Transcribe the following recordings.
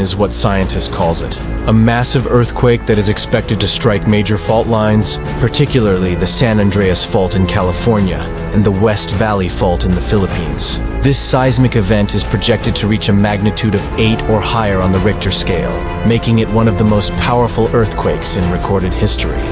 is what scientists calls it. A massive earthquake that is expected to strike major fault lines, particularly the San Andreas Fault in California and the West Valley Fault in the Philippines. This seismic event is projected to reach a magnitude of 8 or higher on the Richter scale, making it one of the most powerful earthquakes in recorded history.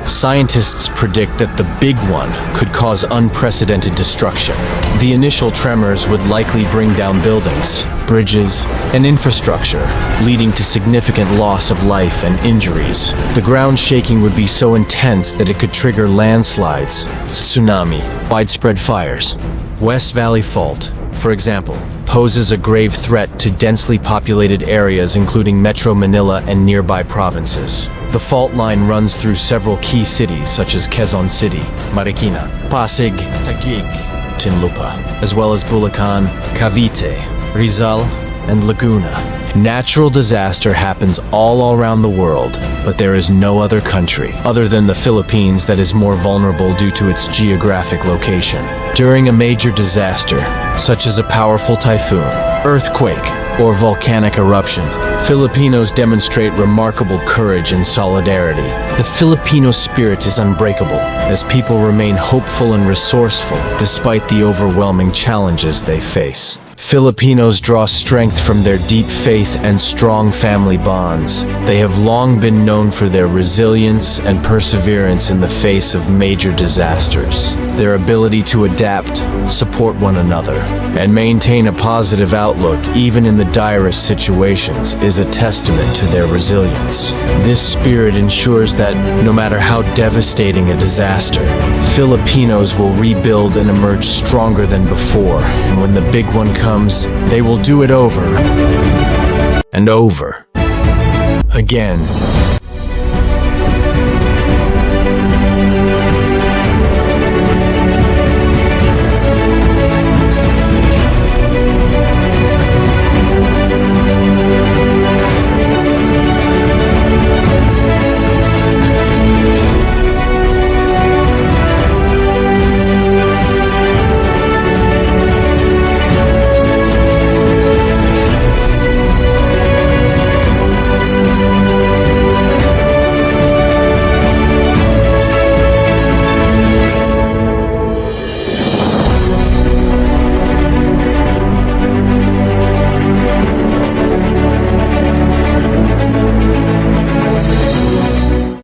Scientists predict that the big one could cause unprecedented destruction. The initial tremors would likely bring down buildings, bridges, and infrastructure, leading to significant loss of life and injuries. The ground shaking would be so intense that it could trigger landslides, tsunami, widespread fires. West Valley Fault, for example, poses a grave threat to densely populated areas including Metro Manila and nearby provinces. The fault line runs through several key cities such as Quezon City, Marikina, Pasig, Taguig, Tinlupa, as well as Bulacan, Cavite, Rizal, and Laguna. Natural disaster happens all around the world, but there is no other country, other than the Philippines, that is more vulnerable due to its geographic location. During a major disaster, such as a powerful typhoon, earthquake, or volcanic eruption, Filipinos demonstrate remarkable courage and solidarity. The Filipino spirit is unbreakable, as people remain hopeful and resourceful despite the overwhelming challenges they face. Filipinos draw strength from their deep faith and strong family bonds. They have long been known for their resilience and perseverance in the face of major disasters. Their ability to adapt, support one another, and maintain a positive outlook even in the direst situations is a testament to their resilience. This spirit ensures that, no matter how devastating a disaster, Filipinos will rebuild and emerge stronger than before, and when the big one comes, they will do it over and over again.